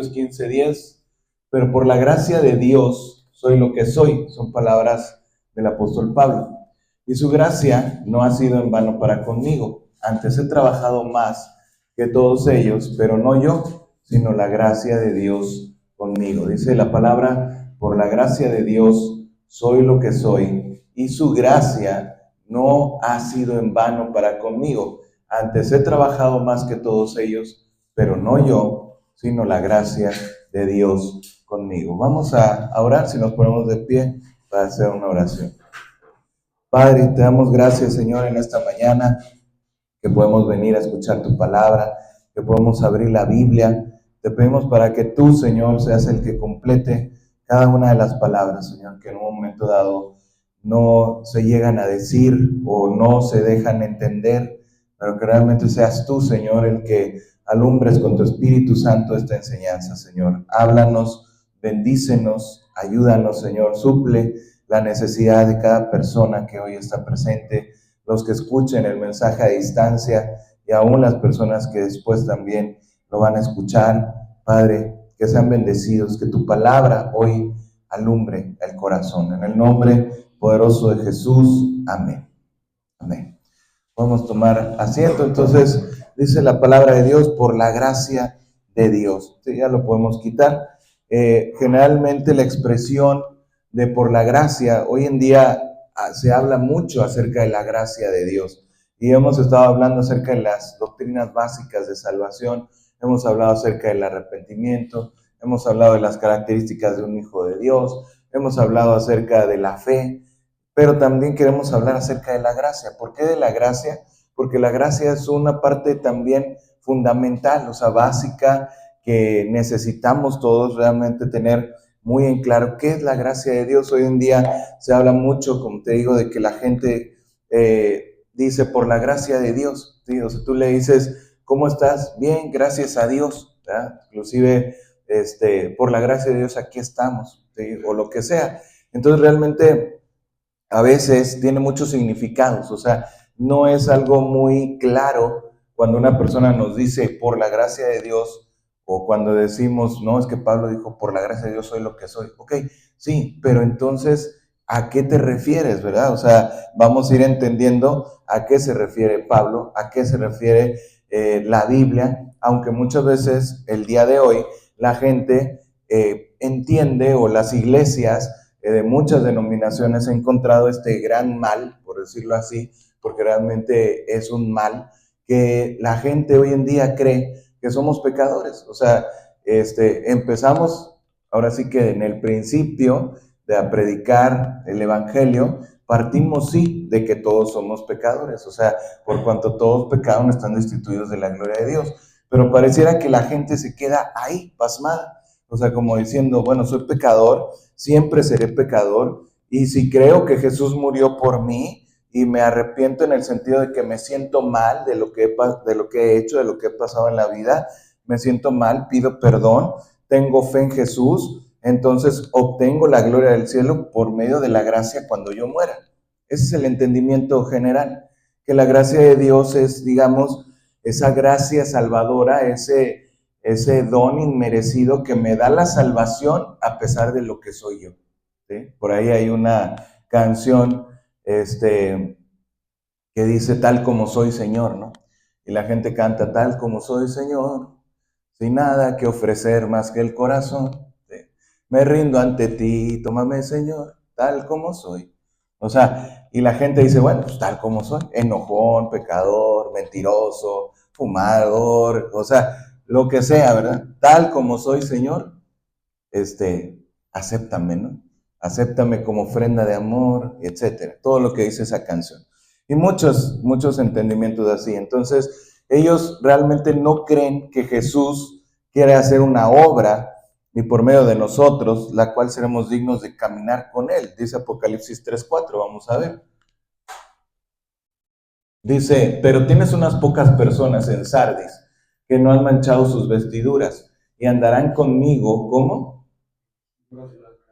15:10, pero por la gracia de Dios soy lo que soy. Son palabras del apóstol Pablo. Y su gracia no ha sido en vano para conmigo. Antes he trabajado más que todos ellos, pero no yo, sino la gracia de Dios conmigo. Dice la palabra, por la gracia de Dios soy lo que soy, y su gracia no ha sido en vano para conmigo. Antes he trabajado más que todos ellos, pero no yo, sino la gracia de Dios conmigo. Vamos a orar, si nos ponemos de pie para hacer una oración. Padre, te damos gracias, Señor, en esta mañana, que podemos venir a escuchar tu palabra, que podemos abrir la Biblia. Te pedimos para que tú, Señor, seas el que complete cada una de las palabras, Señor, que en un momento dado no se llegan a decir o no se dejan entender, pero que realmente seas tú, Señor, el que alumbres con tu Espíritu Santo esta enseñanza, Señor. Háblanos, bendícenos, ayúdanos, Señor, suple la necesidad de cada persona que hoy está presente, los que escuchen el mensaje a distancia y aún las personas que después también lo van a escuchar. Padre, que sean bendecidos, que tu palabra hoy alumbre el corazón. En el nombre poderoso de Jesús. Amén. Amén. Podemos tomar asiento. Entonces, dice la palabra de Dios, por la gracia de Dios. Sí, ya lo podemos quitar. Generalmente la expresión de por la gracia, hoy en día se habla mucho acerca de la gracia de Dios. Y hemos estado hablando acerca de las doctrinas básicas de salvación, hemos hablado acerca del arrepentimiento, hemos hablado de las características de un hijo de Dios, hemos hablado acerca de la fe, pero también queremos hablar acerca de la gracia. ¿Por qué de la gracia? Porque la gracia es una parte también fundamental, o sea, básica, que necesitamos todos realmente tener muy en claro qué es la gracia de Dios. Hoy en día se habla mucho, como te digo, de que la gente dice por la gracia de Dios, ¿sí? O sea, tú le dices, ¿cómo estás? Bien, gracias a Dios, ¿verdad? Inclusive, por la gracia de Dios aquí estamos, ¿sí? O lo que sea. Entonces realmente a veces tiene muchos significados, o sea, no es algo muy claro cuando una persona nos dice por la gracia de Dios, o cuando decimos, no, es que Pablo dijo, por la gracia de Dios soy lo que soy. Ok, sí, pero entonces, ¿a qué te refieres, verdad? O sea, vamos a ir entendiendo a qué se refiere Pablo, a qué se refiere la Biblia, aunque muchas veces el día de hoy la gente entiende, o las iglesias de muchas denominaciones han encontrado este gran mal, por decirlo así, porque realmente es un mal, que la gente hoy en día cree que somos pecadores. O sea, empezamos ahora sí que en el principio de a predicar el evangelio, partimos sí de que todos somos pecadores, o sea, por cuanto todos pecaron están destituidos de la gloria de Dios, pero pareciera que la gente se queda ahí, pasmada, o sea, como diciendo, bueno, soy pecador, siempre seré pecador, y si creo que Jesús murió por mí, y me arrepiento en el sentido de que me siento mal de lo que he hecho, de lo que he pasado en la vida, me siento mal, pido perdón, tengo fe en Jesús, entonces obtengo la gloria del cielo por medio de la gracia cuando yo muera. Ese es el entendimiento general, que la gracia de Dios es, digamos, esa gracia salvadora, ese don inmerecido que me da la salvación a pesar de lo que soy yo, ¿sí? Por ahí hay una canción que dice tal como soy, Señor, ¿no? Y la gente canta tal como soy, Señor, sin nada que ofrecer más que el corazón, ¿sí? Me rindo ante ti, tómame, Señor, tal como soy. O sea, y la gente dice, bueno, pues tal como soy, enojón, pecador, mentiroso, fumador, o sea, lo que sea, ¿verdad? Tal como soy, Señor, acéptame, ¿no? Acéptame como ofrenda de amor, etcétera. Todo lo que dice esa canción. Y muchos entendimientos así. Entonces, ellos realmente no creen que Jesús quiere hacer una obra y por medio de nosotros, la cual seremos dignos de caminar con Él. Dice Apocalipsis 3:4, vamos a ver. Dice, pero tienes unas pocas personas en Sardis que no han manchado sus vestiduras y andarán conmigo, ¿cómo?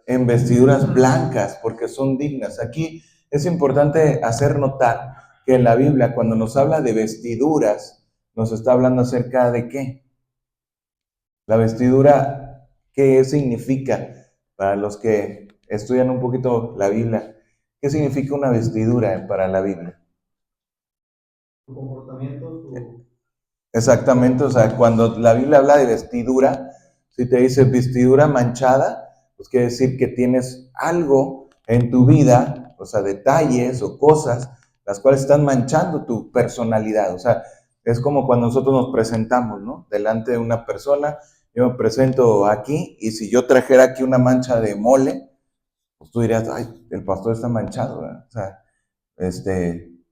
En vestiduras blancas, porque son dignas. Aquí es importante hacer notar que en la Biblia, cuando nos habla de vestiduras, nos está hablando acerca de ¿qué? La vestidura, ¿qué significa? Para los que estudian un poquito la Biblia, ¿qué significa una vestidura para la Biblia? Tu comportamiento, Exactamente, o sea, cuando la Biblia habla de vestidura, si te dice vestidura manchada, pues quiere decir que tienes algo en tu vida, o sea, detalles o cosas, las cuales están manchando tu personalidad. O sea, es como cuando nosotros nos presentamos, ¿no? Delante de una persona, yo me presento aquí y si yo trajera aquí una mancha de mole, pues tú dirías, ay, el pastor está manchado, ¿verdad? O sea,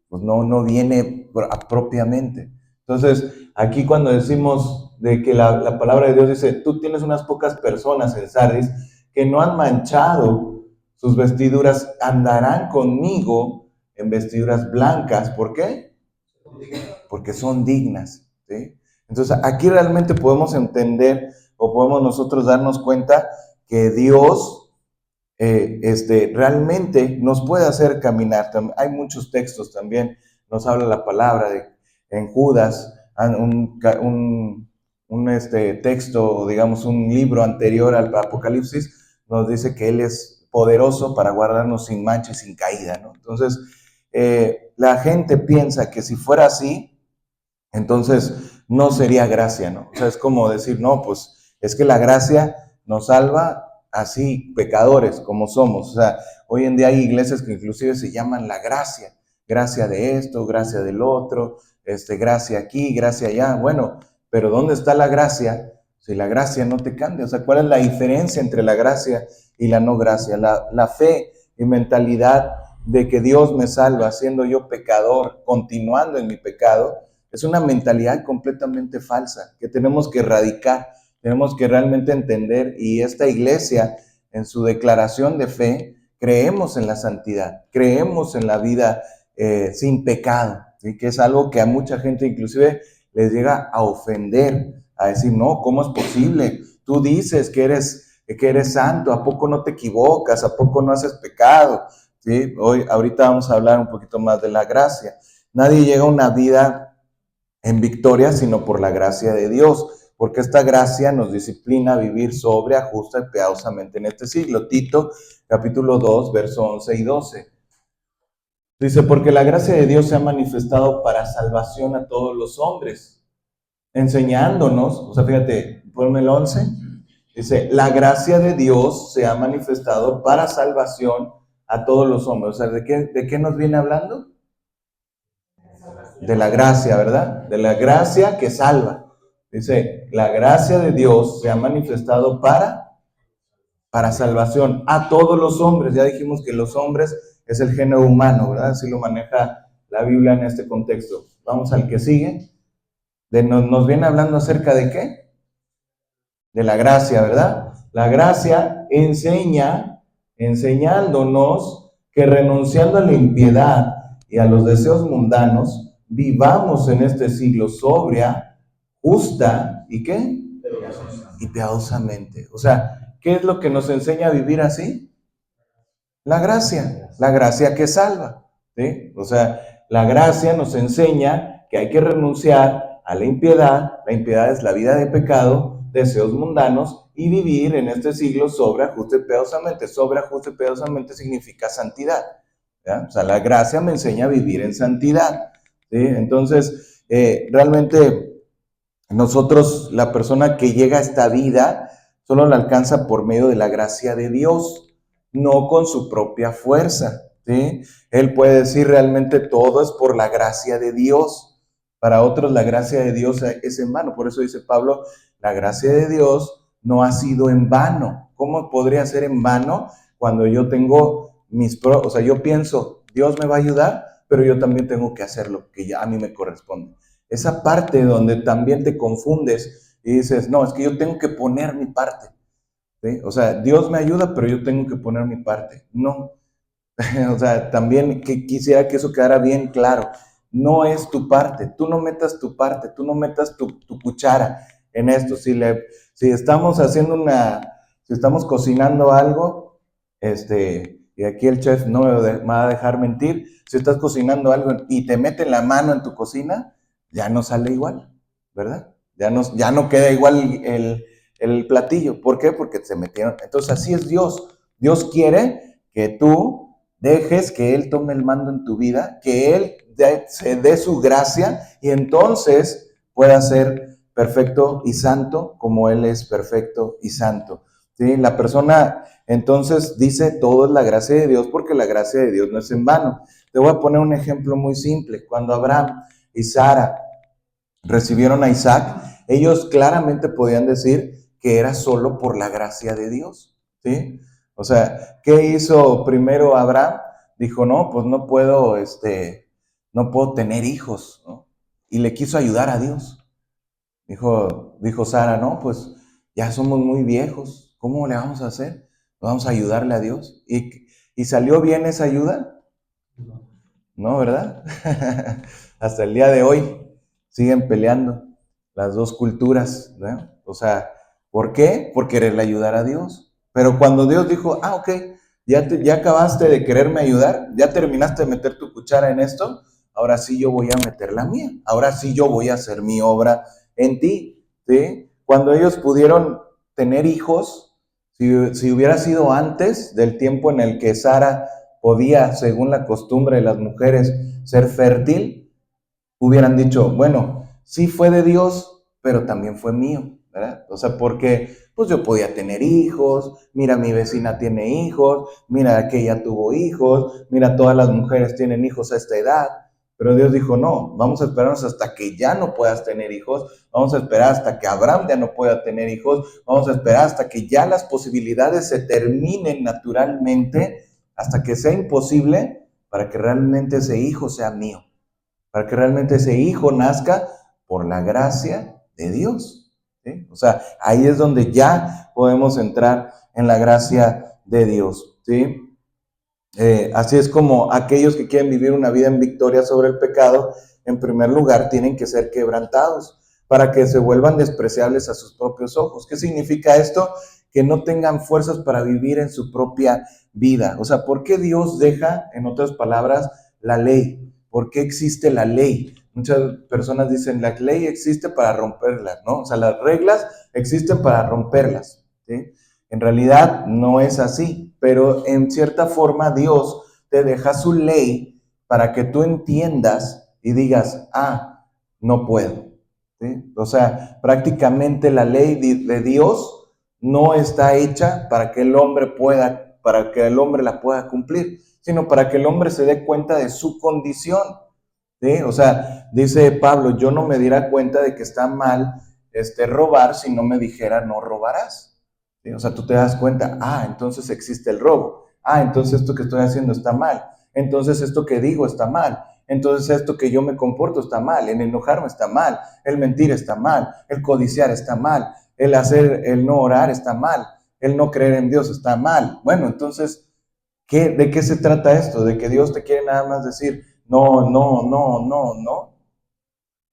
pues no viene propiamente. Entonces, aquí cuando decimos de que la palabra de Dios dice, tú tienes unas pocas personas en Sardis que no han manchado sus vestiduras, andarán conmigo en vestiduras blancas. ¿Por qué? Porque son dignas. ¿Sí? Entonces, aquí realmente podemos entender o podemos nosotros darnos cuenta que Dios realmente nos puede hacer caminar. Hay muchos textos también, nos habla la palabra en Judas, un texto, digamos, un libro anterior al Apocalipsis, nos dice que Él es poderoso para guardarnos sin mancha y sin caída, ¿no? Entonces, la gente piensa que si fuera así, entonces no sería gracia, ¿no? O sea, es como decir, no, pues es que la gracia nos salva así, pecadores como somos. O sea, hoy en día hay iglesias que inclusive se llaman la gracia, gracia de esto, gracia del otro, gracia aquí, gracia allá. Bueno, pero ¿dónde está la gracia si la gracia no te cambia? O sea, ¿cuál es la diferencia entre la gracia y la no gracia? La fe y mentalidad de que Dios me salva siendo yo pecador, continuando en mi pecado, es una mentalidad completamente falsa que tenemos que erradicar, tenemos que realmente entender, y esta iglesia en su declaración de fe, creemos en la santidad, creemos en la vida sin pecado, ¿sí? Que es algo que a mucha gente inclusive les llega a ofender, a decir, no, ¿cómo es posible? Tú dices que eres santo, ¿a poco no te equivocas? ¿A poco no haces pecado? ¿Sí? Ahorita vamos a hablar un poquito más de la gracia. Nadie llega a una vida en victoria, sino por la gracia de Dios, porque esta gracia nos disciplina a vivir sobria, justa y piadosamente en este siglo. Tito, capítulo 2, verso 11 y 12. Dice, porque la gracia de Dios se ha manifestado para salvación a todos los hombres, enseñándonos, o sea, fíjate, ponme el 11, dice, la gracia de Dios se ha manifestado para salvación a todos los hombres. O sea, de qué nos viene hablando? De la gracia, ¿verdad? De la gracia que salva. Dice, la gracia de Dios se ha manifestado para salvación a todos los hombres. Ya dijimos que los hombres es el género humano, ¿verdad? Así lo maneja la Biblia en este contexto. Vamos al que sigue. Nos viene hablando acerca de qué? De la gracia, ¿verdad? La gracia enseñándonos que renunciando a la impiedad y a los deseos mundanos, vivamos en este siglo sobria, justa y qué? Y piadosamente. O sea, ¿qué es lo que nos enseña a vivir así? La gracia que salva. ¿Sí? O sea, la gracia nos enseña que hay que renunciar a la impiedad es la vida de pecado, deseos mundanos, y vivir en este siglo sobria, justa y piadosamente. Sobria, justa y piadosamente significa santidad. ¿Ya? O sea, la gracia me enseña a vivir en santidad. ¿Sí? Entonces, realmente nosotros, la persona que llega a esta vida, solo la alcanza por medio de la gracia de Dios, no con su propia fuerza. ¿Sí? Él puede decir realmente todo es por la gracia de Dios. Para otros la gracia de Dios es en vano. Por eso dice Pablo, la gracia de Dios no ha sido en vano. ¿Cómo podría ser en vano cuando yo tengo o sea, yo pienso, Dios me va a ayudar, pero yo también tengo que hacer lo que ya a mí me corresponde? Esa parte donde también te confundes y dices, no, es que yo tengo que poner mi parte. ¿Sí? O sea, Dios me ayuda, pero yo tengo que poner mi parte. No. O sea, también quisiera que eso quedara bien claro. No es tu parte. Tú no metas tu parte. Tú no metas tu cuchara en esto. Si estamos haciendo si estamos cocinando algo, y aquí el chef no me va a dejar mentir, si estás cocinando algo y te meten la mano en tu cocina, ya no sale igual, ¿verdad? Ya no queda igual el platillo. ¿Por qué? Porque se metieron. Entonces así es Dios. Dios quiere que tú dejes que Él tome el mando en tu vida, que Él se dé su gracia y entonces pueda ser perfecto y santo como Él es perfecto y santo. ¿Sí? La persona entonces dice, todo es la gracia de Dios porque la gracia de Dios no es en vano. Te voy a poner un ejemplo muy simple. Cuando Abraham y Sara recibieron a Isaac, ellos claramente podían decir que era solo por la gracia de Dios, ¿sí? O sea, ¿qué hizo primero Abraham? Dijo, no, pues no puedo tener hijos, ¿no? Y le quiso ayudar a Dios. Dijo Sara, no, pues ya somos muy viejos, ¿cómo le vamos a hacer? Vamos a ayudarle a Dios. ¿Y salió bien esa ayuda? No, ¿verdad? Hasta el día de hoy siguen peleando las dos culturas, ¿no? O sea, ¿por qué? Por quererle ayudar a Dios. Pero cuando Dios dijo, ok, ya acabaste de quererme ayudar, ya terminaste de meter tu cuchara en esto, ahora sí yo voy a meter la mía, ahora sí yo voy a hacer mi obra en ti, ¿sí? Cuando ellos pudieron tener hijos, si hubiera sido antes del tiempo en el que Sara podía, según la costumbre de las mujeres, ser fértil, hubieran dicho, bueno, sí fue de Dios, pero también fue mío, ¿verdad? O sea, porque pues yo podía tener hijos, mira, mi vecina tiene hijos, mira, aquella tuvo hijos, mira, todas las mujeres tienen hijos a esta edad. Pero Dios dijo, no, vamos a esperarnos hasta que ya no puedas tener hijos, vamos a esperar hasta que Abraham ya no pueda tener hijos, vamos a esperar hasta que ya las posibilidades se terminen naturalmente, hasta que sea imposible para que realmente ese hijo sea mío, para que realmente ese hijo nazca por la gracia de Dios, ¿sí? O sea, ahí es donde ya podemos entrar en la gracia de Dios, ¿sí? Así es como aquellos que quieren vivir una vida en victoria sobre el pecado, en primer lugar tienen que ser quebrantados para que se vuelvan despreciables a sus propios ojos. ¿Qué significa esto? Que no tengan fuerzas para vivir en su propia vida. O sea, ¿por qué Dios deja, en otras palabras, la ley? ¿Por qué existe la ley? Muchas personas dicen, la ley existe para romperlas, ¿no? O sea, las reglas existen para romperlas, ¿sí? En realidad no es así, pero en cierta forma Dios te deja su ley para que tú entiendas y digas, no puedo, ¿sí? O sea, prácticamente la ley de Dios no está hecha para que el hombre la pueda cumplir, sino para que el hombre se dé cuenta de su condición, ¿sí? O sea, dice Pablo, yo no me diera cuenta de que está mal robar si no me dijera no robarás. ¿Sí? O sea, tú te das cuenta, entonces existe el robo. Entonces esto que estoy haciendo está mal. Entonces esto que digo está mal. Entonces esto que yo me comporto está mal. El enojarme está mal. El mentir está mal. El codiciar está mal. El no orar está mal. El no creer en Dios está mal. Bueno, entonces, ¿de qué se trata esto? ¿De que Dios te quiere nada más decir, no, no, no, no, no?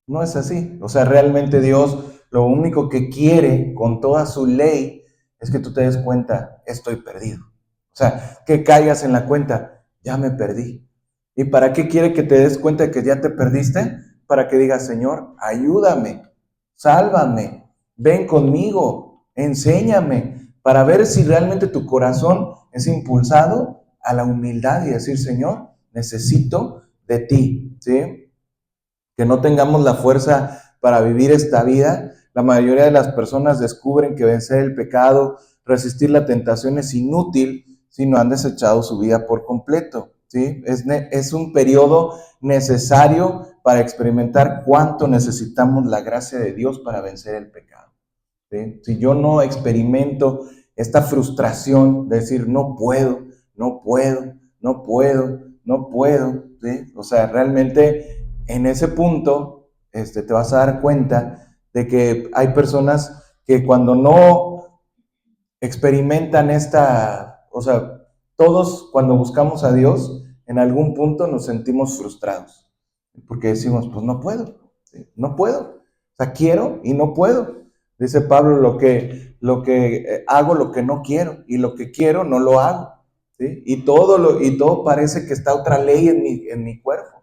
No es así. O sea, realmente Dios lo único que quiere con toda su ley es que tú te des cuenta, estoy perdido. O sea, que caigas en la cuenta, ya me perdí. ¿Y para qué quiere que te des cuenta de que ya te perdiste? Para que digas, Señor, ayúdame, sálvame, ven conmigo, enséñame, para ver si realmente tu corazón es impulsado a la humildad y decir, Señor, necesito de ti, ¿sí? Que no tengamos la fuerza para vivir esta vida. La mayoría de las personas descubren que vencer el pecado, resistir la tentación es inútil si no han desechado su vida por completo, ¿sí? Es un periodo necesario para experimentar cuánto necesitamos la gracia de Dios para vencer el pecado, ¿sí? Si yo no experimento esta frustración de decir no puedo, no puedo, no puedo, no puedo, ¿sí? O sea, realmente en ese punto te vas a dar cuenta de que hay personas que cuando no experimentan o sea, todos cuando buscamos a Dios, en algún punto nos sentimos frustrados, porque decimos, pues no puedo, ¿sí? No puedo, o sea, quiero y no puedo. Dice Pablo, lo que hago, lo que no quiero, y lo que quiero, no lo hago, ¿sí? Y todo parece que está otra ley en mi cuerpo.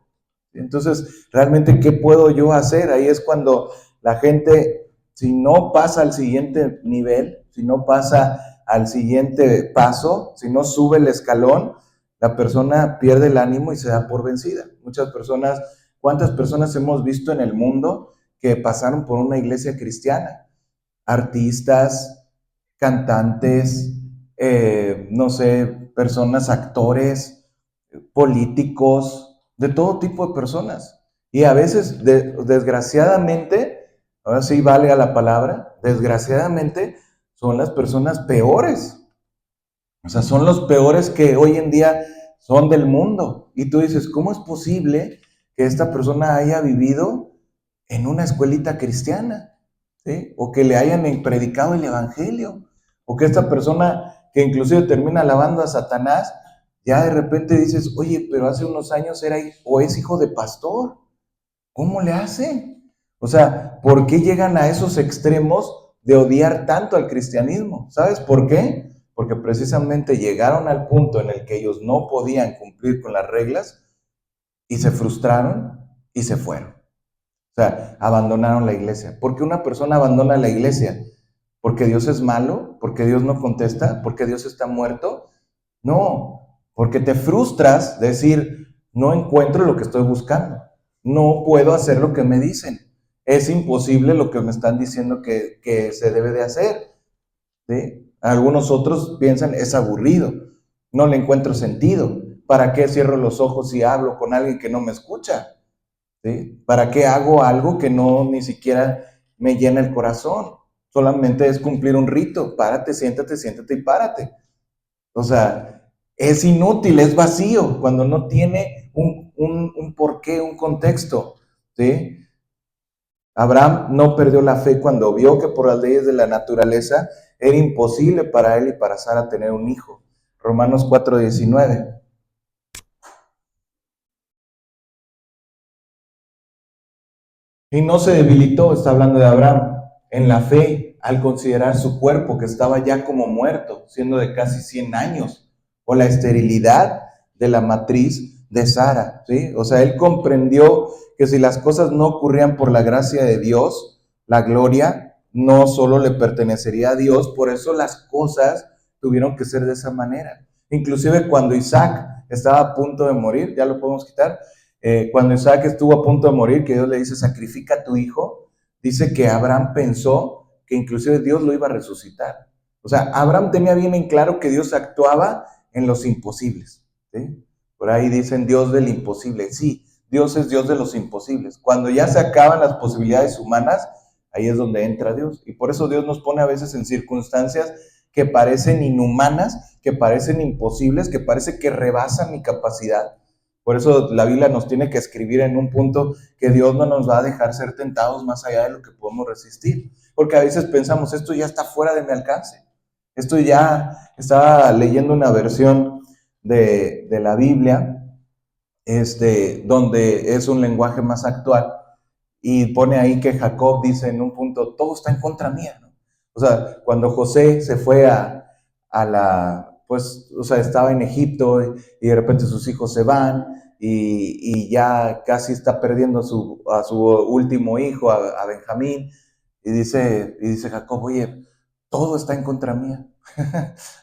Entonces, realmente, ¿qué puedo yo hacer? Ahí es cuando la gente si no pasa al siguiente nivel, si no pasa al siguiente paso, si no sube el escalón, la persona pierde el ánimo y se da por vencida. Muchas personas, ¿cuántas personas hemos visto en el mundo que pasaron por una iglesia cristiana? Artistas, cantantes, no sé, personas, actores, políticos, de todo tipo de personas. Y a veces, desgraciadamente, ahora sí valga la palabra, desgraciadamente son las personas peores. O sea, son los peores que hoy en día son del mundo. Y tú dices, ¿cómo es posible que esta persona haya vivido en una escuelita cristiana? ¿Sí? O que le hayan predicado el evangelio. O que esta persona que inclusive termina alabando a Satanás, ya de repente dices, oye, pero hace unos años era o es hijo de pastor. ¿Cómo le hace? O sea, ¿por qué llegan a esos extremos de odiar tanto al cristianismo? ¿Sabes por qué? Porque precisamente llegaron al punto en el que ellos no podían cumplir con las reglas y se frustraron y se fueron. O sea, abandonaron la iglesia. ¿Por qué una persona abandona la iglesia? ¿Porque Dios es malo? ¿Porque Dios no contesta? ¿Porque Dios está muerto? No, porque te frustras de decir, no encuentro lo que estoy buscando. No puedo hacer lo que me dicen. Es imposible lo que me están diciendo que se debe de hacer. ¿Sí? Algunos otros piensan, es aburrido, no le encuentro sentido. ¿Para qué cierro los ojos y hablo con alguien que no me escucha? ¿Sí? ¿Para qué hago algo que no ni siquiera me llena el corazón? Solamente es cumplir un rito. Párate, siéntate y párate. O sea, es inútil, es vacío cuando no tiene un porqué, un contexto. ¿Sí? Abraham no perdió la fe cuando vio que por las leyes de la naturaleza era imposible para él y para Sara tener un hijo. Romanos 4:19. Y no se debilitó, está hablando de Abraham, en la fe al considerar su cuerpo que estaba ya como muerto, siendo de casi 100 años, o la esterilidad de la matriz de Sara, ¿sí? O sea, él comprendió que si las cosas no ocurrían por la gracia de Dios, la gloria no solo le pertenecería a Dios, por eso las cosas tuvieron que ser de esa manera. Inclusive cuando Isaac estaba a punto de morir, ya lo podemos quitar, cuando Isaac estuvo a punto de morir, que Dios le dice, sacrifica a tu hijo, dice que Abraham pensó que inclusive Dios lo iba a resucitar. O sea, Abraham tenía bien en claro que Dios actuaba en los imposibles. ¿Sí? Por ahí dicen Dios del imposible. Sí, Dios es Dios de los imposibles. Cuando ya se acaban las posibilidades humanas, ahí es donde entra Dios. Y por eso Dios nos pone a veces en circunstancias que parecen inhumanas, que parecen imposibles, que parece que rebasan mi capacidad. Por eso la Biblia nos tiene que escribir en un punto que Dios no nos va a dejar ser tentados más allá de lo que podemos resistir. Porque a veces pensamos, esto ya está fuera de mi alcance. Esto ya, estaba leyendo una versión de la Biblia, donde es un lenguaje más actual, y pone ahí que Jacob dice en un punto, todo está en contra mía, ¿no? O sea, cuando José se fue pues, o sea, estaba en Egipto y de repente sus hijos se van y ya casi está perdiendo a su último hijo, a Benjamín, y dice Jacob, oye, todo está en contra mía.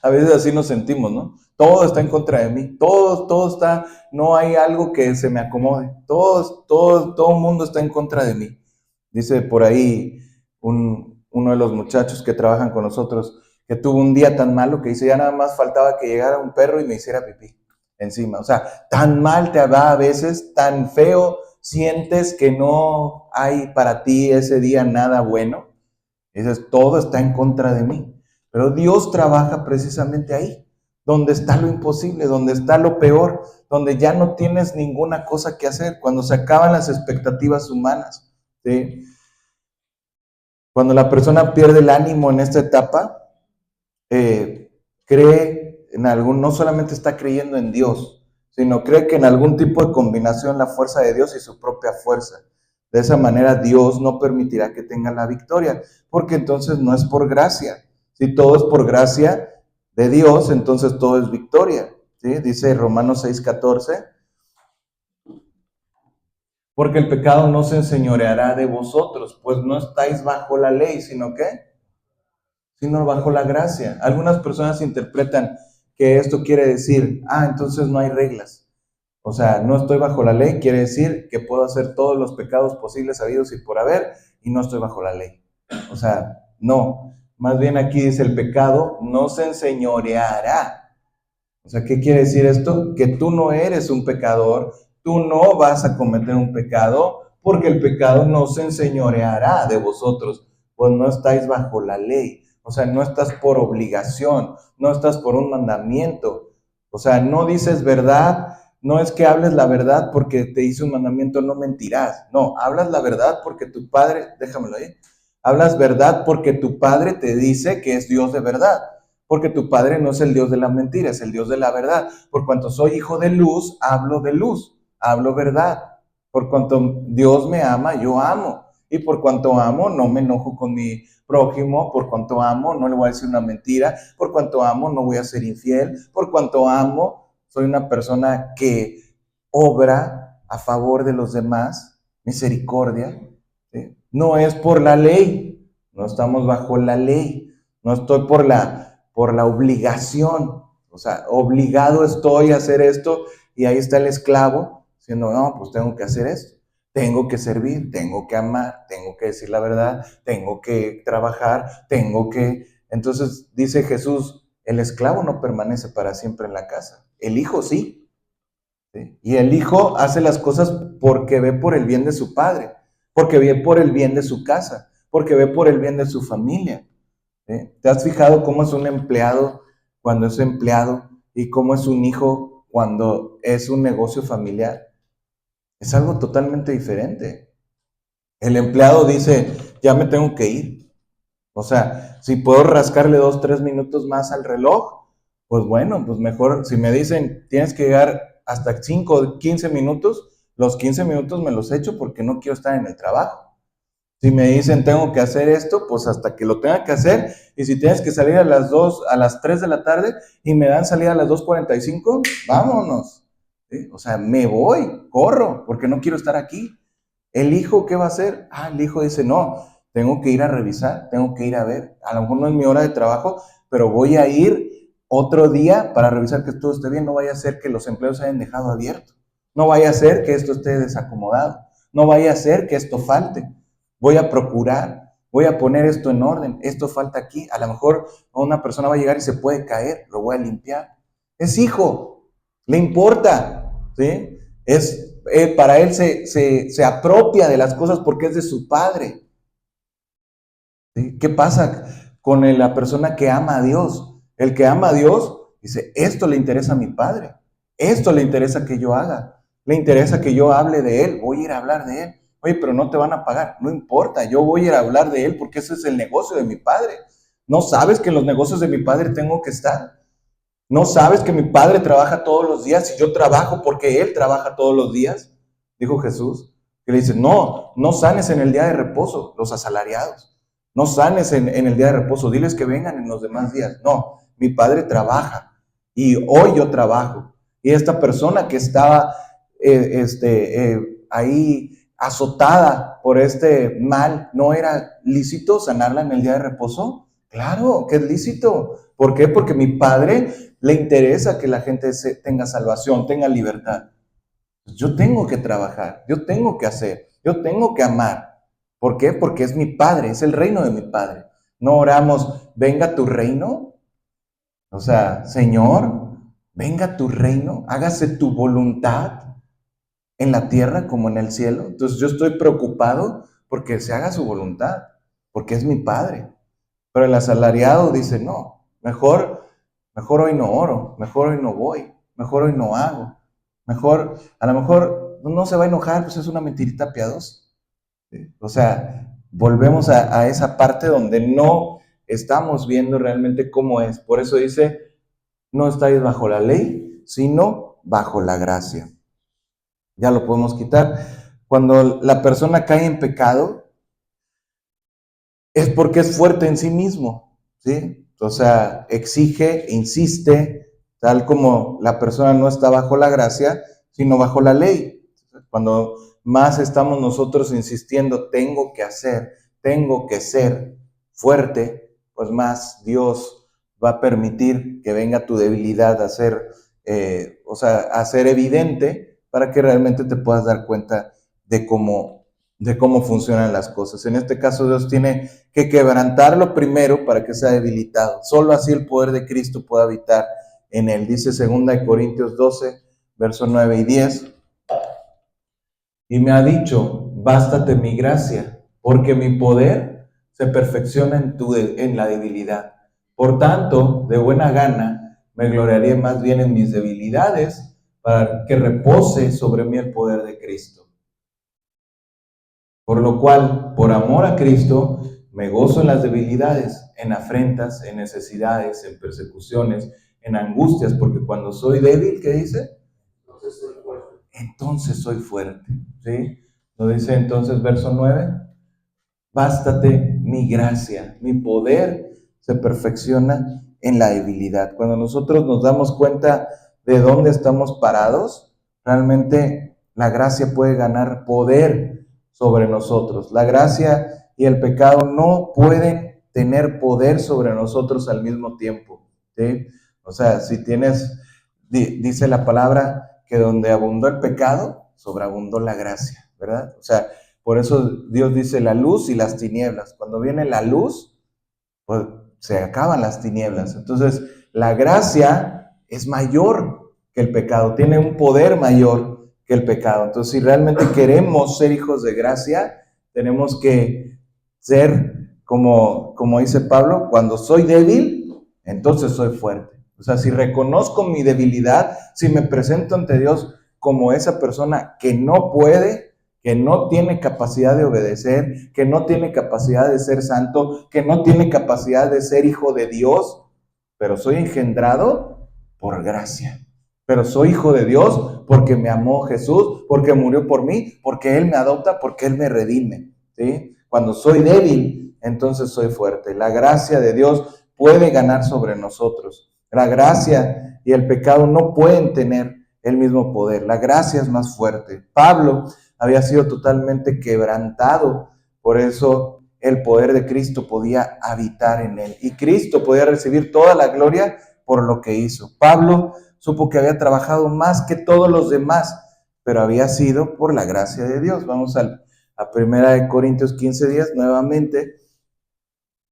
A veces así nos sentimos, ¿no? Todo está en contra de mí, todo está, no hay algo que se me acomode, todo el mundo está en contra de mí. Dice por ahí uno de los muchachos que trabajan con nosotros, que tuvo un día tan malo que dice, ya nada más faltaba que llegara un perro y me hiciera pipí encima. O sea, tan mal te va a veces, tan feo sientes que no hay para ti ese día nada bueno. Dices, todo está en contra de mí. Pero Dios trabaja precisamente ahí, donde está lo imposible, donde está lo peor, donde ya no tienes ninguna cosa que hacer, cuando se acaban las expectativas humanas. ¿Sí? Cuando la persona pierde el ánimo en esta etapa, cree en no solamente está creyendo en Dios, sino cree que en algún tipo de combinación la fuerza de Dios y su propia fuerza. De esa manera Dios no permitirá que tenga la victoria, porque entonces no es por gracia. Si todo es por gracia de Dios, entonces todo es victoria. ¿Sí? Dice Romanos 6:14. Porque el pecado no se enseñoreará de vosotros, pues no estáis bajo la ley, sino ¿qué? Sino bajo la gracia. Algunas personas interpretan que esto quiere decir, entonces no hay reglas. O sea, no estoy bajo la ley, quiere decir que puedo hacer todos los pecados posibles, habidos y por haber, y no estoy bajo la ley. O sea, no. Más bien aquí dice, el pecado no se enseñoreará. O sea, ¿qué quiere decir esto? Que tú no eres un pecador, tú no vas a cometer un pecado, porque el pecado no se enseñoreará de vosotros, pues no estáis bajo la ley. O sea, no estás por obligación, no estás por un mandamiento. O sea, no dices verdad, no es que hables la verdad porque te hice un mandamiento, no mentirás. No, hablas la verdad porque tu padre, déjamelo ahí, hablas verdad porque tu padre te dice que es Dios de verdad. Porque tu Padre no es el Dios de la mentira, es el Dios de la verdad. Por cuanto soy hijo de luz, hablo verdad. Por cuanto Dios me ama, yo amo. Y por cuanto amo, no me enojo con mi prójimo. Por cuanto amo, no le voy a decir una mentira. Por cuanto amo, no voy a ser infiel. Por cuanto amo, soy una persona que obra a favor de los demás, misericordia. ¿Sí? No es por la ley, no estamos bajo la ley. No estoy por la obligación, o sea, obligado estoy a hacer esto y ahí está el esclavo diciendo, no, pues tengo que hacer esto, tengo que servir, tengo que amar, tengo que decir la verdad, tengo que trabajar, Entonces dice Jesús, el esclavo no permanece para siempre en la casa, el hijo sí, ¿sí? Y el hijo hace las cosas porque ve por el bien de su padre, porque ve por el bien de su casa, porque ve por el bien de su familia. ¿Sí? ¿Te has fijado cómo es un empleado cuando es empleado y cómo es un hijo cuando es un negocio familiar? Es algo totalmente diferente. El empleado dice, ya me tengo que ir. O sea, si puedo rascarle 2, 3 minutos más al reloj, pues bueno, pues mejor, si me dicen, tienes que llegar hasta 5, 15 minutos, los 15 minutos me los echo porque no quiero estar en el trabajo. Si me dicen tengo que hacer esto, pues hasta que lo tenga que hacer. Y si tienes que salir a las 2, a las 3 de la tarde y me dan salida a las 2:45, vámonos. ¿Sí? O sea, me voy, corro, porque no quiero estar aquí. ¿El hijo qué va a hacer? El hijo dice, no, tengo que ir a revisar, tengo que ir a ver. A lo mejor no es mi hora de trabajo, pero voy a ir otro día para revisar que todo esté bien. No vaya a ser que los empleos hayan dejado abierto. No vaya a ser que esto esté desacomodado. No vaya a ser que esto falte. Voy a procurar, voy a poner esto en orden, esto falta aquí, a lo mejor una persona va a llegar y se puede caer, lo voy a limpiar. Es hijo, le importa, ¿sí? Para él se apropia de las cosas porque es de su padre. ¿Sí? ¿Qué pasa con la persona que ama a Dios? El que ama a Dios dice, esto le interesa a mi padre, esto le interesa que yo haga, le interesa que yo hable de él, voy a ir a hablar de él. Oye, pero no te van a pagar, no importa, yo voy a ir a hablar de él porque ese es el negocio de mi padre. ¿No sabes que en los negocios de mi padre tengo que estar? ¿No sabes que mi padre trabaja todos los días y yo trabajo porque él trabaja todos los días? Dijo Jesús. Que le dice, no, no sanes en el día de reposo, los asalariados. No sanes en el día de reposo, diles que vengan en los demás días. No, mi padre trabaja y hoy yo trabajo. Y esta persona que estaba ahí azotada por este mal, ¿no era lícito sanarla en el día de reposo? Claro que es lícito. ¿Por qué? Porque mi padre le interesa que la gente tenga salvación, tenga libertad. Yo tengo que trabajar, yo tengo que hacer, yo tengo que amar. ¿Por qué? Porque es mi padre, es el reino de mi padre. No oramos, venga tu reino. O sea, Señor, venga tu reino, hágase tu voluntad en la tierra como en el cielo. Entonces yo estoy preocupado porque se haga su voluntad, porque es mi padre. Pero el asalariado dice, no, mejor hoy no oro, mejor hoy no voy, mejor hoy no hago, mejor, a lo mejor no se va a enojar, pues es una mentirita piadosa. ¿Sí? O sea, volvemos a esa parte donde no estamos viendo realmente cómo es. Por eso dice, no estáis bajo la ley, sino bajo la gracia. Ya lo podemos quitar. Cuando la persona cae en pecado, es porque es fuerte en sí mismo, ¿sí? O sea, exige, insiste, tal como la persona no está bajo la gracia, sino bajo la ley. Cuando más estamos nosotros insistiendo, tengo que hacer, tengo que ser fuerte, pues más Dios va a permitir que venga tu debilidad a ser, a ser evidente para que realmente te puedas dar cuenta de cómo funcionan las cosas. En este caso, Dios tiene que quebrantarlo primero para que sea debilitado. Solo así el poder de Cristo puede habitar en él. Dice 2 Corintios 12, versos 9 y 10. Y me ha dicho, bástate mi gracia, porque mi poder se perfecciona en la debilidad. Por tanto, de buena gana, me gloriaré más bien en mis debilidades, para que repose sobre mí el poder de Cristo. Por lo cual, por amor a Cristo, me gozo en las debilidades, en afrentas, en necesidades, en persecuciones, en angustias, porque cuando soy débil, ¿qué dice? Entonces soy fuerte, ¿sí? Lo dice entonces verso 9, bástate mi gracia, mi poder se perfecciona en la debilidad. Cuando nosotros nos damos cuenta de dónde estamos parados, realmente la gracia puede ganar poder sobre nosotros. La gracia y el pecado no pueden tener poder sobre nosotros al mismo tiempo, ¿sí? O sea, si tienes, dice la palabra, que donde abundó el pecado, sobreabundó la gracia, ¿verdad? O sea, por eso Dios dice la luz y las tinieblas. Cuando viene la luz, pues se acaban las tinieblas. Entonces, la gracia es mayor que el pecado, tiene un poder mayor que el pecado. Entonces, si realmente queremos ser hijos de gracia, tenemos que ser como dice Pablo, cuando soy débil, entonces soy fuerte. O sea, si reconozco mi debilidad, si me presento ante Dios como esa persona que no puede, que no tiene capacidad de obedecer, que no tiene capacidad de ser santo, que no tiene capacidad de ser hijo de Dios, pero soy engendrado por gracia. Pero soy hijo de Dios porque me amó Jesús, porque murió por mí, porque Él me adopta, porque Él me redime, ¿sí? Cuando soy débil, entonces soy fuerte. La gracia de Dios puede ganar sobre nosotros. La gracia y el pecado no pueden tener el mismo poder. La gracia es más fuerte. Pablo había sido totalmente quebrantado, por eso el poder de Cristo podía habitar en él. Y Cristo podía recibir toda la gloria por lo que hizo. Pablo supo que había trabajado más que todos los demás, pero había sido por la gracia de Dios. Vamos a 1 Corintios 15:10 nuevamente.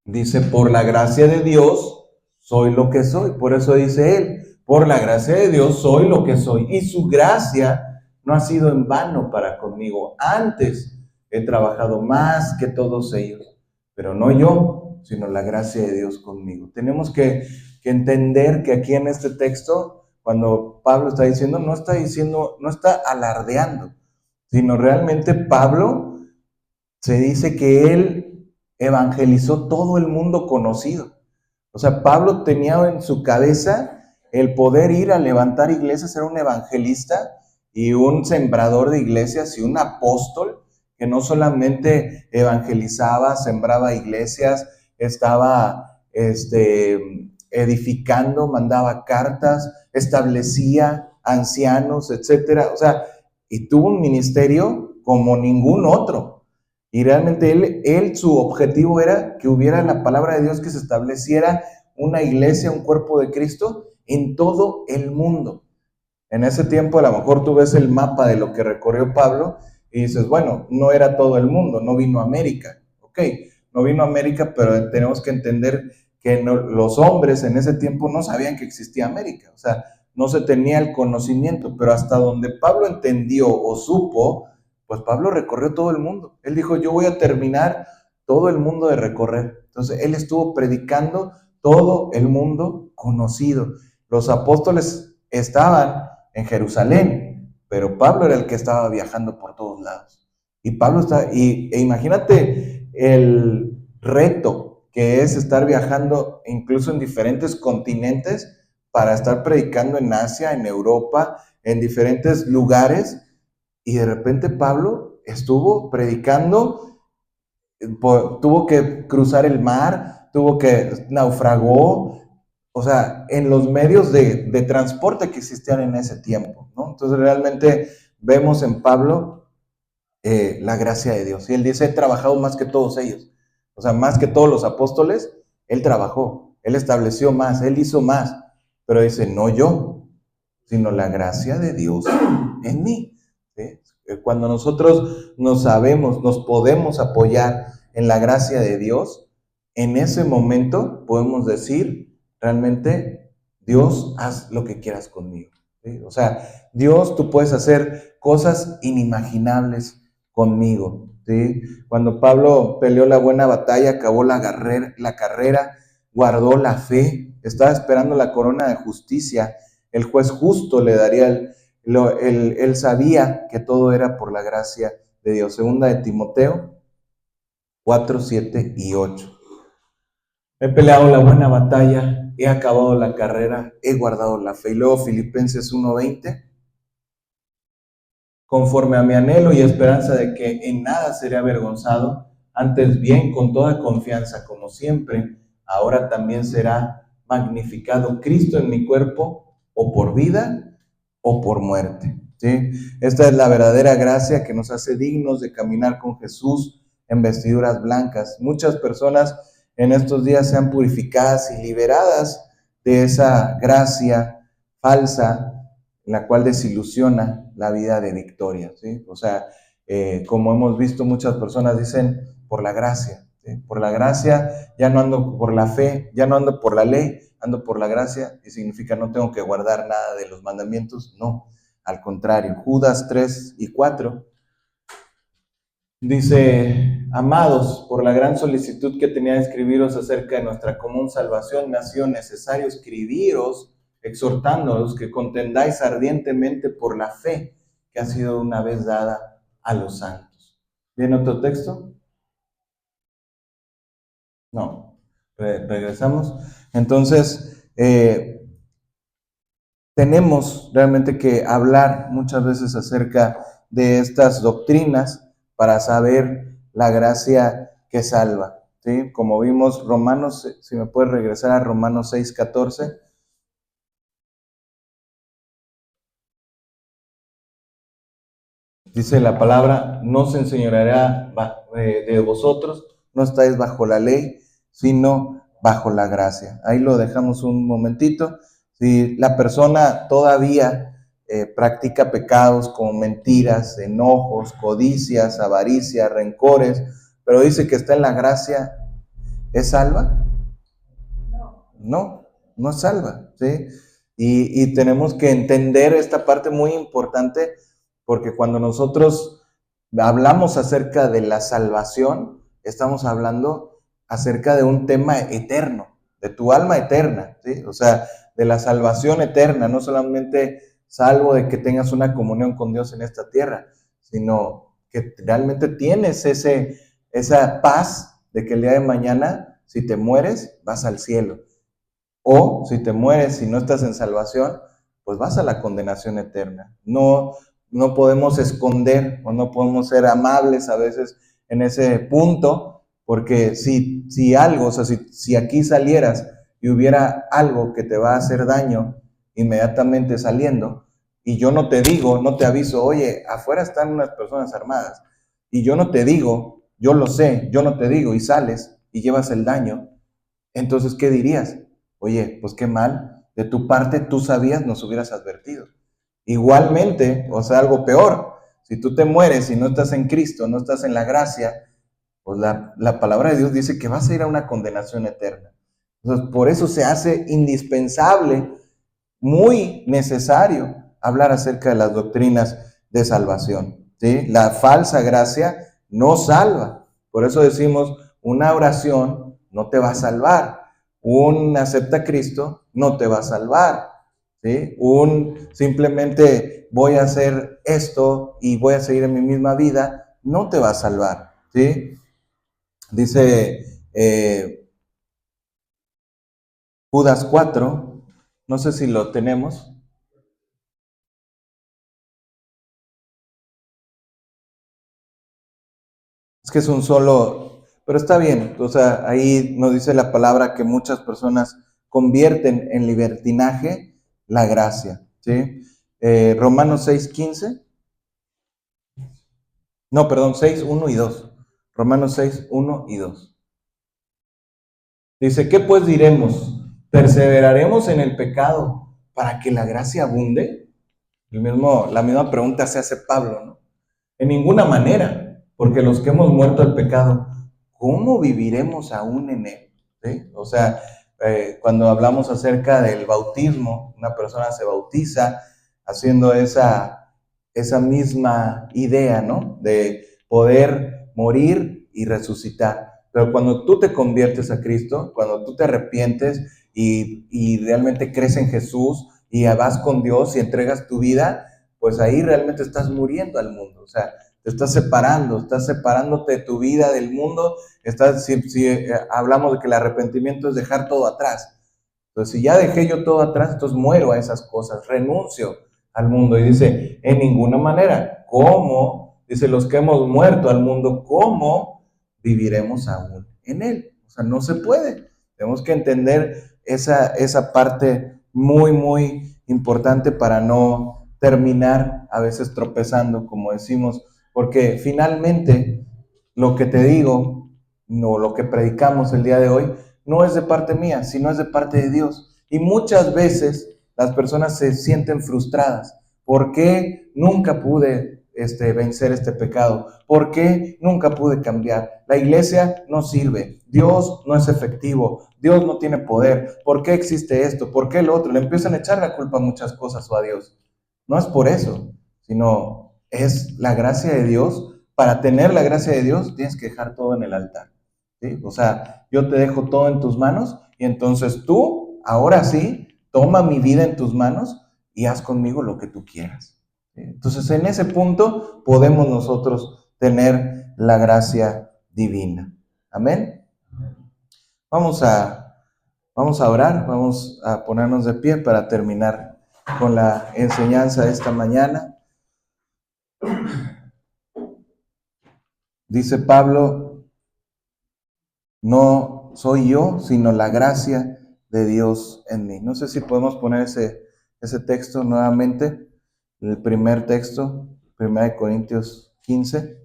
Dice, por la gracia de Dios soy lo que soy. Por eso dice él, por la gracia de Dios soy lo que soy. Y su gracia no ha sido en vano para conmigo. Antes he trabajado más que todos ellos, pero no yo, sino la gracia de Dios conmigo. Tenemos que entender que aquí en este texto, cuando Pablo está diciendo, no está alardeando, sino realmente Pablo se dice que él evangelizó todo el mundo conocido. O sea, Pablo tenía en su cabeza el poder ir a levantar iglesias, era un evangelista y un sembrador de iglesias y un apóstol que no solamente evangelizaba, sembraba iglesias, estaba edificando, mandaba cartas, establecía ancianos, etcétera. O sea, y tuvo un ministerio como ningún otro. Y realmente él, su objetivo era que hubiera la palabra de Dios, que se estableciera una iglesia, un cuerpo de Cristo en todo el mundo. En ese tiempo a lo mejor tú ves el mapa de lo que recorrió Pablo y dices, bueno, no era todo el mundo, no vino a América. Ok, no vino a América, pero tenemos que entender que los hombres en ese tiempo no sabían que existía América. O sea, no se tenía el conocimiento, pero hasta donde Pablo entendió o supo, pues Pablo recorrió todo el mundo. Él dijo, yo voy a terminar todo el mundo de recorrer. Entonces, él estuvo predicando todo el mundo conocido. Los apóstoles estaban en Jerusalén, pero Pablo era el que estaba viajando por todos lados. Y Pablo e imagínate el reto que es estar viajando incluso en diferentes continentes para estar predicando en Asia, en Europa, en diferentes lugares. Y de repente Pablo estuvo predicando, tuvo que cruzar el mar, naufragó, o sea, en los medios de transporte que existían en ese tiempo, ¿no? Entonces realmente vemos en Pablo la gracia de Dios. Y él dice, he trabajado más que todos ellos. O sea, más que todos los apóstoles, él trabajó, él estableció más, él hizo más. Pero dice, no yo, sino la gracia de Dios en mí. ¿Sí? Cuando nosotros nos sabemos, nos podemos apoyar en la gracia de Dios, en ese momento podemos decir, realmente, Dios, haz lo que quieras conmigo. ¿Sí? O sea, Dios, tú puedes hacer cosas inimaginables conmigo. ¿Sí? Cuando Pablo peleó la buena batalla, acabó la carrera, guardó la fe, estaba esperando la corona de justicia. El juez justo le daría él sabía que todo era por la gracia de Dios. Segunda de Timoteo 4, 7 y 8. He peleado la buena batalla, he acabado la carrera, he guardado la fe. Y luego Filipenses 1:20. Conforme a mi anhelo y esperanza de que en nada seré avergonzado, antes bien con toda confianza, como siempre, ahora también será magnificado Cristo en mi cuerpo, o por vida o por muerte. ¿Sí? Esta es la verdadera gracia que nos hace dignos de caminar con Jesús en vestiduras blancas. Muchas personas en estos días sean purificadas y liberadas de esa gracia falsa, la cual desilusiona la vida de victoria, ¿sí? O sea, como hemos visto, muchas personas dicen, por la gracia, ¿sí? Por la gracia, ya no ando por la fe, ya no ando por la ley, ando por la gracia, y significa no tengo que guardar nada de los mandamientos, no, al contrario. Judas 3 y 4 dice, amados, por la gran solicitud que tenía de escribiros acerca de nuestra común salvación, me ha sido necesario escribiros, exhortándoos que contendáis ardientemente por la fe que ha sido una vez dada a los santos. ¿Viene otro texto? No. Regresamos. Entonces, tenemos realmente que hablar muchas veces acerca de estas doctrinas para saber la gracia que salva, ¿sí? Como vimos Romanos, si me puedes regresar a Romanos 6:14. Dice la palabra, no se enseñoreará de vosotros, no estáis bajo la ley, sino bajo la gracia. Ahí lo dejamos un momentito. Si la persona todavía practica pecados como mentiras, enojos, codicias, avaricia, rencores, pero dice que está en la gracia, ¿es salva? No, no es salva, ¿sí? Y tenemos que entender esta parte muy importante, porque cuando nosotros hablamos acerca de la salvación, estamos hablando acerca de un tema eterno, de tu alma eterna, ¿sí? O sea, de la salvación eterna, no solamente salvo de que tengas una comunión con Dios en esta tierra, sino que realmente tienes esa paz de que el día de mañana, si te mueres, vas al cielo. O si te mueres y no estás en salvación, pues vas a la condenación eterna. No, no podemos esconder o no podemos ser amables a veces en ese punto, porque si algo, o sea, si aquí salieras y hubiera algo que te va a hacer daño inmediatamente saliendo, y yo no te digo, no te aviso, oye, afuera están unas personas armadas, y yo no te digo, yo lo sé, yo no te digo, y sales y llevas el daño, entonces, ¿qué dirías? Oye, pues qué mal, de tu parte tú sabías, nos hubieras advertido. Igualmente, o sea, algo peor, si tú te mueres y no estás en Cristo, no estás en la gracia, pues la palabra de Dios dice que vas a ir a una condenación eterna. Entonces, por eso se hace indispensable, muy necesario, hablar acerca de las doctrinas de salvación. ¿Sí? La falsa gracia no salva. Por eso decimos, una oración no te va a salvar. Un acepta a Cristo no te va a salvar. ¿Sí? Un simplemente voy a hacer esto y voy a seguir en mi misma vida, no te va a salvar. ¿Sí? Dice Judas 4, no sé si lo tenemos. Es que es un solo, pero está bien, o sea, ahí nos dice la palabra que muchas personas convierten en libertinaje la gracia, ¿sí? Romanos 6:15. No, perdón, 6, 1 y 2. Romanos 6, 1 y 2. Dice, ¿qué pues diremos? ¿Perseveraremos en el pecado para que la gracia abunde? La misma pregunta se hace Pablo, ¿no? En ninguna manera, porque los que hemos muerto al pecado, ¿cómo viviremos aún en él? ¿Sí? O sea, cuando hablamos acerca del bautismo, una persona se bautiza haciendo esa misma idea, ¿no? De poder morir y resucitar. Pero cuando tú te conviertes a Cristo, cuando tú te arrepientes y realmente crees en Jesús y vas con Dios y entregas tu vida, pues ahí realmente estás muriendo al mundo. O sea, te estás separándote de tu vida del mundo. Si hablamos de que el arrepentimiento es dejar todo atrás. Entonces, si ya dejé yo todo atrás, entonces muero a esas cosas, renuncio al mundo. Y dice, en ninguna manera. ¿Cómo? Dice, los que hemos muerto al mundo, ¿cómo viviremos aún en él? O sea, no se puede. Tenemos que entender esa parte muy, muy importante para no terminar a veces tropezando, como decimos, porque finalmente lo que te digo, no, lo que predicamos el día de hoy, no es de parte mía, sino es de parte de Dios. Y muchas veces las personas se sienten frustradas. ¿Por qué nunca pude vencer este pecado? ¿Por qué nunca pude cambiar? La iglesia no sirve, Dios no es efectivo, Dios no tiene poder. ¿Por qué existe esto? ¿Por qué lo otro? Le empiezan a echar la culpa a muchas cosas o a Dios. No es por eso, sino es la gracia de Dios. Para tener la gracia de Dios tienes que dejar todo en el altar. ¿Sí? O sea, yo te dejo todo en tus manos y entonces tú, ahora sí, toma mi vida en tus manos y haz conmigo lo que tú quieras. ¿Sí? Entonces, en ese punto podemos nosotros tener la gracia divina. Amén. Vamos a orar, vamos a ponernos de pie para terminar con la enseñanza de esta mañana. Dice Pablo, no soy yo, sino la gracia de Dios en mí. No sé si podemos poner ese texto nuevamente, el primer texto, 1 Corintios 15.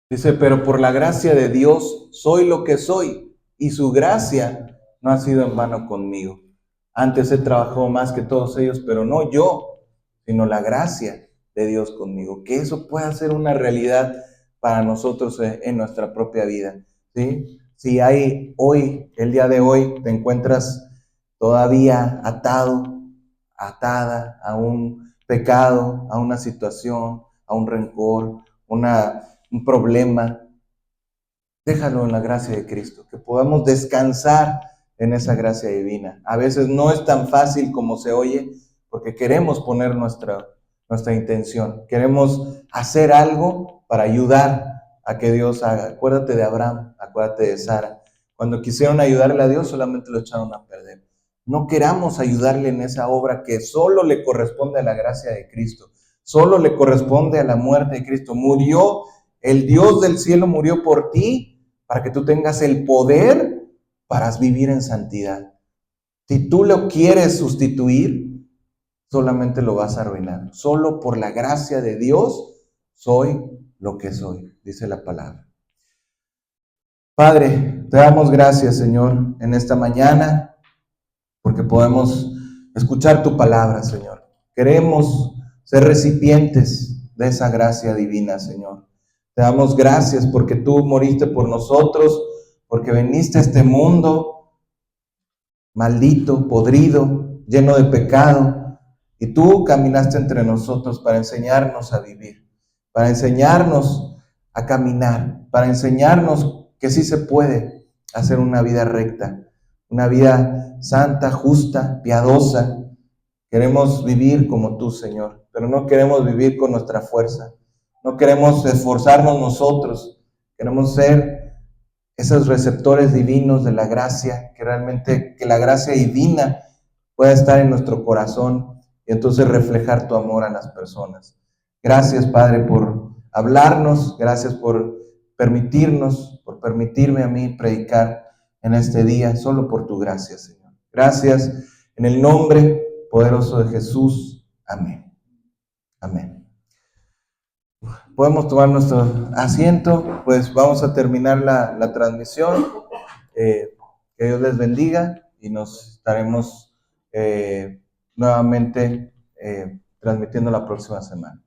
Dice, pero por la gracia de Dios soy lo que soy, y su gracia no ha sido en vano conmigo. Antes he trabajado más que todos ellos, pero no yo, sino la gracia de Dios conmigo. Que eso pueda ser una realidad para nosotros en nuestra propia vida. ¿Sí? Si hay hoy, el día de hoy, te encuentras todavía atado, atada a un pecado, a una situación, a un rencor, un problema, déjalo en la gracia de Cristo, que podamos descansar en esa gracia divina. A veces no es tan fácil como se oye, porque queremos poner nuestra intención, queremos hacer algo para ayudar a que Dios haga. Acuérdate de Abraham, acuérdate de Sara. Cuando quisieron ayudarle a Dios, solamente lo echaron a perder. No queramos ayudarle en esa obra que solo le corresponde a la gracia de Cristo, solo le corresponde a la muerte de Cristo. Murió, el Dios del cielo murió por ti, para que tú tengas el poder para vivir en santidad. Si tú lo quieres sustituir, solamente lo vas a arruinar. Solo por la gracia de Dios soy lo que soy, dice la palabra. Padre, te damos gracias, Señor, en esta mañana, porque podemos escuchar tu palabra, Señor. Queremos ser recipientes de esa gracia divina, Señor. Te damos gracias porque tú moriste por nosotros, porque viniste a este mundo maldito, podrido, lleno de pecado, y tú caminaste entre nosotros para enseñarnos a vivir, para enseñarnos a caminar, para enseñarnos que sí se puede hacer una vida recta, una vida santa, justa, piadosa. Queremos vivir como tú, Señor, pero no queremos vivir con nuestra fuerza. No queremos esforzarnos nosotros. Queremos ser esos receptores divinos de la gracia, que la gracia divina pueda estar en nuestro corazón y entonces reflejar tu amor a las personas. Gracias, Padre, por hablarnos. Gracias por permitirnos por permitirme a mí predicar en este día, solo por tu gracia, Señor. Gracias en el nombre poderoso de Jesús. Amén. Amén. Podemos tomar nuestro asiento, pues vamos a terminar la transmisión. Que Dios les bendiga y nos estaremos nuevamente transmitiendo la próxima semana.